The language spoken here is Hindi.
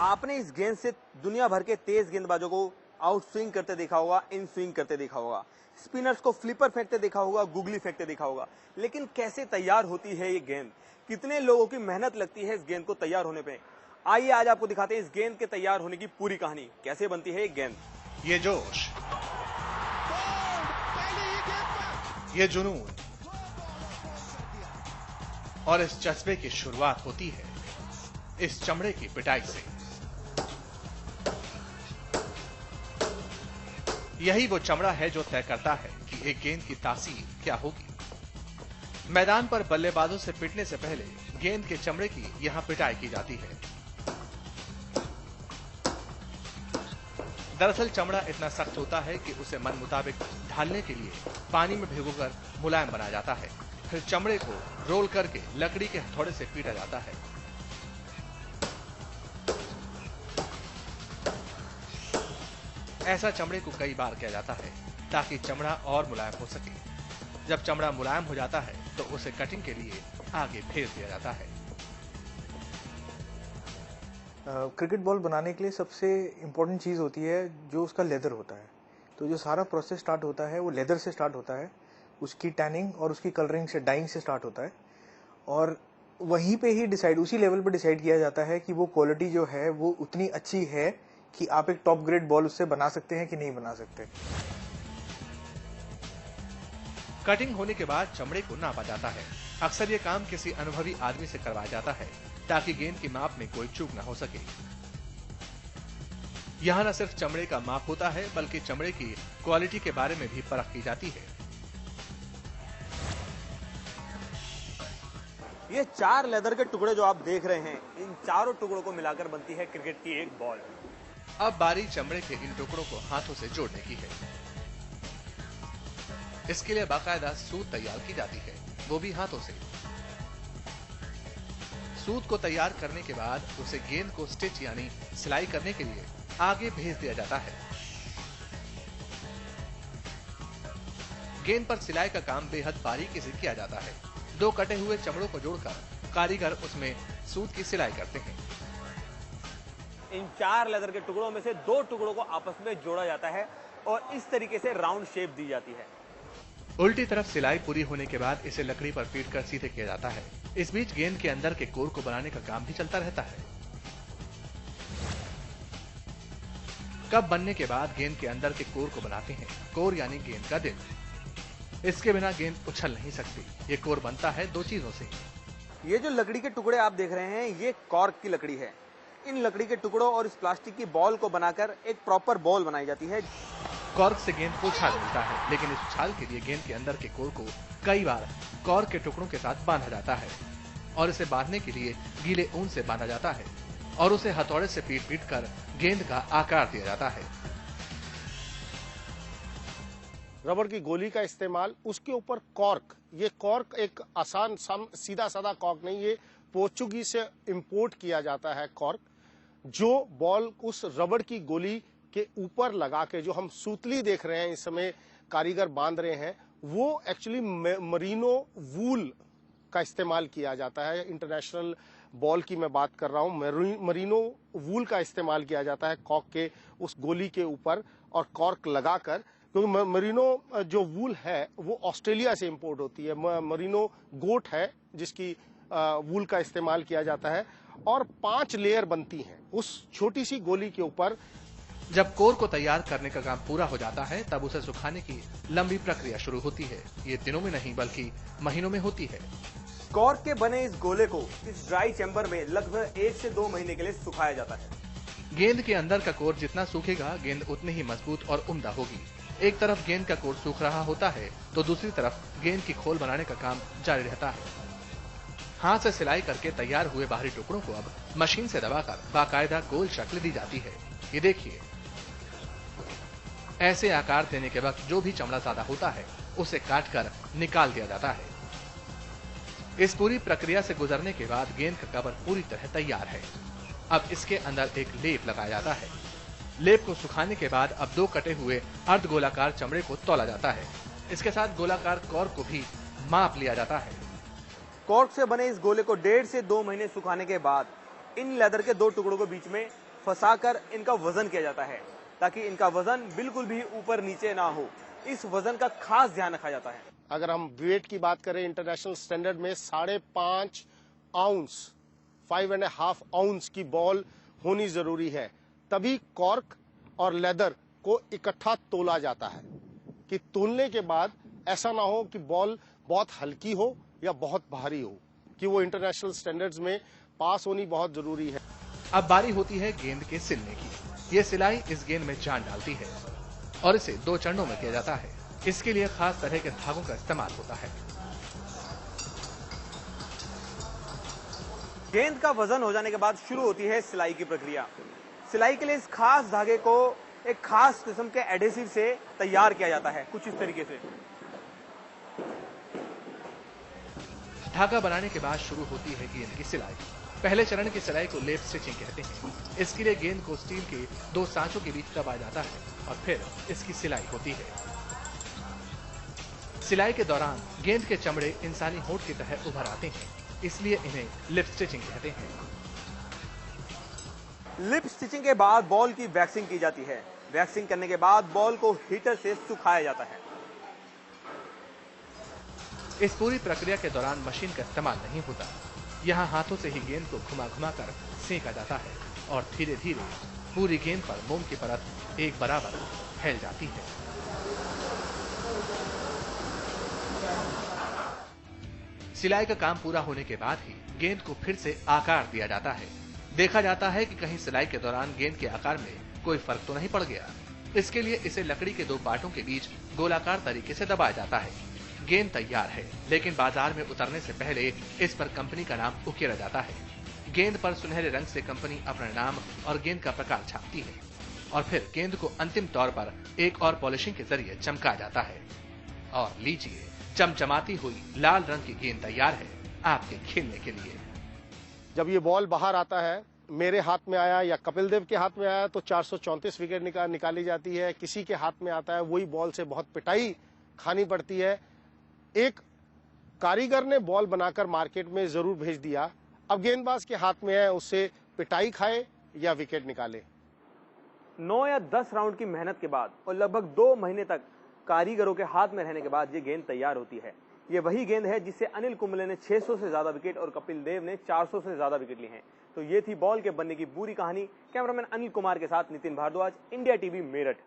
आपने इस गेंद से दुनिया भर के तेज गेंदबाजों को आउट स्विंग करते देखा होगा, इन स्विंग करते देखा होगा, स्पिनर्स को फ्लिपर फेंकते देखा होगा, गुगली फेंकते देखा होगा। लेकिन कैसे तैयार होती है ये गेंद, कितने लोगों की मेहनत लगती है इस गेंद को तैयार होने पे। आइए आज आपको दिखाते हैं इस गेंद के तैयार होने की पूरी कहानी, कैसे बनती है ये गेंद। ये जोश, ये जुनून और इस जज्बे की शुरुआत होती है इस चमड़े की पिटाई से। यही वो चमड़ा है जो तय करता है कि एक गेंद की तासीर क्या होगी। मैदान पर बल्लेबाजों से पिटने से पहले गेंद के चमड़े की यहां पिटाई की जाती है। दरअसल चमड़ा इतना सख्त होता है कि उसे मन मुताबिक ढालने के लिए पानी में भिगोकर मुलायम बनाया जाता है। फिर चमड़े को रोल करके लकड़ी के हथौड़े से पीटा जाता है। ऐसा चमड़े को कई बार किया जाता है ताकि चमड़ा और मुलायम हो सके। जब चमड़ा मुलायम हो जाता है तो उसे कटिंग के लिए आगे भेज दिया जाता है। क्रिकेट बॉल बनाने के लिए सबसे इम्पोर्टेंट चीज़ होती है जो उसका लेदर होता है। तो जो सारा प्रोसेस स्टार्ट होता है वो लेदर से स्टार्ट होता है, उसकी टैनिंग और उसकी कलरिंग से, डाइंग से स्टार्ट होता है। और वहीं पे ही डिसाइड, उसी लेवल पे डिसाइड किया जाता है कि वो क्वालिटी जो है वो उतनी अच्छी है कि आप एक टॉप ग्रेड बॉल उससे बना सकते हैं कि नहीं बना सकते। कटिंग होने के बाद चमड़े को नापा जाता है। अक्सर ये काम किसी अनुभवी आदमी से करवाया जाता है ताकि गेंद की माप में कोई चूक न हो सके। यहां न सिर्फ चमड़े का माप होता है बल्कि चमड़े की क्वालिटी के बारे में भी परख की जाती है। ये 4 लेदर के टुकड़े जो आप देख रहे हैं, इन चारों टुकड़ों को मिलाकर बनती है क्रिकेट की एक बॉल। अब बारी चमड़े के इन टुकड़ों को हाथों से जोड़ने की है। इसके लिए बाकायदा सूत तैयार की जाती है, वो भी हाथों से। सूत को तैयार करने के बाद उसे गेंद को स्टिच यानी सिलाई करने के लिए आगे भेज दिया जाता है। गेंद पर सिलाई का काम बेहद बारीकी से किया जाता है। 2 कटे हुए चमड़ों को जोड़कर कारीगर उसमें सूत की सिलाई करते हैं। इन 4 लेदर के टुकड़ों में से 2 टुकड़ों को आपस में जोड़ा जाता है और इस तरीके से राउंड शेप दी जाती है। उल्टी तरफ सिलाई पूरी होने के बाद इसे लकड़ी पर पीटकर सीधे किया जाता है। इस बीच गेंद के अंदर के कोर को बनाने का काम भी चलता रहता है। कप बनने के बाद गेंद के अंदर के कोर को बनाते हैं। कोर यानी गेंद का दिल। इसके बिना गेंद उछल नहीं सकती। ये कोर बनता है 2 चीजों से। ये जो लकड़ी के टुकड़े आप देख रहे हैं, ये कॉर्क की लकड़ी है। इन लकड़ी के टुकड़ों और इस प्लास्टिक की बॉल को बनाकर एक प्रॉपर बॉल बनाई जाती है। कॉर्क से गेंद को उछाल मिलता है, लेकिन इस उछाल के लिए गेंद के अंदर के कोर को कई बार कॉर्क के टुकड़ों के साथ बांधा जाता है और इसे बांधने के लिए गीले ऊन से बांधा जाता है और उसे हथौड़े से पीट कर गेंद का आकार दिया जाता है। रबड़ की गोली का इस्तेमाल, उसके ऊपर कॉर्क। ये कॉर्क एक आसान सीधा साधा कॉर्क नहीं, ये पोर्चुगीज से इंपोर्ट किया जाता है कॉर्क, जो बॉल उस रबड़ की गोली के ऊपर लगा के, जो हम सूतली देख रहे हैं इस समय कारीगर बांध रहे हैं, वो एक्चुअली मरीनो वूल का इस्तेमाल किया जाता है। इंटरनेशनल बॉल की मैं बात कर रहा हूं। मरीनो वूल का इस्तेमाल किया जाता है कॉर्क के उस गोली के ऊपर और कॉर्क लगाकर, क्योंकि मरीनो जो वूल है वो ऑस्ट्रेलिया से इंपोर्ट होती है। मरीनो गोट है जिसकी वूल का इस्तेमाल किया जाता है और 5 लेयर बनती हैं उस छोटी सी गोली के ऊपर। जब कोर को तैयार करने का काम पूरा हो जाता है तब उसे सुखाने की लंबी प्रक्रिया शुरू होती है। ये दिनों में नहीं बल्कि महीनों में होती है। कॉर्क के बने इस गोले को इस ड्राई चैम्बर में लगभग 1 से 2 महीने के लिए सुखाया जाता है। गेंद के अंदर का कोर जितना सूखेगा गेंद उतनी ही मजबूत और उम्दा होगी। एक तरफ गेंद का कोर सूख रहा होता है तो दूसरी तरफ गेंद की खोल बनाने का काम जारी रहता है। हाथ से सिलाई करके तैयार हुए बाहरी टुकड़ों को अब मशीन से दबाकर बाकायदा गोल शक्ल दी जाती है। ये देखिए, ऐसे आकार देने के वक्त जो भी चमड़ा ज्यादा होता है उसे काटकर निकाल दिया जाता है। इस पूरी प्रक्रिया से गुजरने के बाद गेंद का कवर पूरी तरह तैयार है। अब इसके अंदर एक लेप लगाया जाता है। लेप को सुखाने के बाद अब 2 कटे हुए अर्ध गोलाकार चमड़े को तौला जाता है। इसके साथ गोलाकार कॉर्क को भी माप लिया जाता है। कॉर्क से बने इस गोले को 1.5 से 2 महीने सुखाने के बाद इन लेदर के 2 टुकड़ों के बीच में फंसाकर इनका वजन किया जाता है ताकि इनका वजन बिल्कुल भी ऊपर नीचे ना हो। इस वजन का खास ध्यान रखा जाता है। अगर हम वेट की बात करें इंटरनेशनल स्टैंडर्ड में 5.5 आउंस 5.5 आउंस की बॉल होनी जरूरी है, तभी कॉर्क और लेदर को इकट्ठा तोला जाता है कि तोलने के बाद ऐसा ना हो कि बॉल बहुत हल्की हो या बहुत भारी हो, कि वो इंटरनेशनल स्टैंडर्ड्स में पास होनी बहुत जरूरी है। अब बारी होती है गेंद के सिलने की। ये सिलाई इस गेंद में जान डालती है और इसे 2 चरणों में किया जाता है। इसके लिए खास तरह के धागों का इस्तेमाल होता है। गेंद का वजन हो जाने के बाद शुरू होती है सिलाई की प्रक्रिया। सिलाई के लिए इस खास धागे को एक खास किस्म के एडेसिव से तैयार किया जाता है, कुछ इस तरीके से। धागा बनाने के बाद शुरू होती है गेंद की सिलाई। पहले चरण की सिलाई को लेप स्टिचिंग कहते हैं। इसके लिए गेंद को स्टील के 2 सांचों के बीच दबाया जाता है और फिर इसकी सिलाई होती है। सिलाई के दौरान गेंद के चमड़े इंसानी होंठ की तरह उभर आते हैं, इसलिए इन्हें लिप स्टिचिंग कहते हैं। लिप स्टिचिंग के बाद बॉल की वैक्सिंग की जाती है। वैक्सिंग करने के बाद बॉल को हीटर से सुखाया जाता है। इस पूरी प्रक्रिया के दौरान मशीन का इस्तेमाल नहीं होता। यहाँ हाथों से ही गेंद को घुमा कर सेंका जाता है और धीरे धीरे पूरी गेंद पर मोम की परत एक बराबर फैल जाती है। सिलाई का काम पूरा होने के बाद ही गेंद को फिर से आकार दिया जाता है। देखा जाता है कि कहीं सिलाई के दौरान गेंद के आकार में कोई फर्क तो नहीं पड़ गया। इसके लिए इसे लकड़ी के 2 पार्टों के बीच गोलाकार तरीके से दबाया जाता है। गेंद तैयार है, लेकिन बाजार में उतरने से पहले इस पर कंपनी का नाम उकेरा जाता है। गेंद पर सुनहरे रंग से कंपनी अपना नाम और गेंद का प्रकार छापती है और फिर गेंद को अंतिम तौर पर एक और पॉलिशिंग के जरिए चमकाया जाता है। और लीजिए, चमचमाती हुई लाल रंग की गेंद तैयार है आपके खेलने के लिए। जब ये बॉल बाहर आता है, मेरे हाथ में आया या कपिल देव के हाथ में आया तो 434 विकेट निकाली जाती है। किसी के हाथ में आता है, वही बॉल से बहुत पिटाई खानी पड़ती है। एक कारीगर ने बॉल बनाकर मार्केट में जरूर भेज दिया, अब गेंदबाज के हाथ में है, उससे पिटाई खाए या विकेट निकाले। 9 या 10 राउंड की मेहनत के बाद और लगभग 2 महीने तक कारीगरों के हाथ में रहने के बाद ये गेंद तैयार होती है। ये वही गेंद है जिससे अनिल कुंबले ने 600 से ज्यादा विकेट और कपिल देव ने 400 से ज्यादा विकेट लिए हैं। तो ये थी बॉल के बनने की पूरी कहानी। कैमरामैन अनिल कुमार के साथ नितिन भारद्वाज, इंडिया टीवी, मेरठ।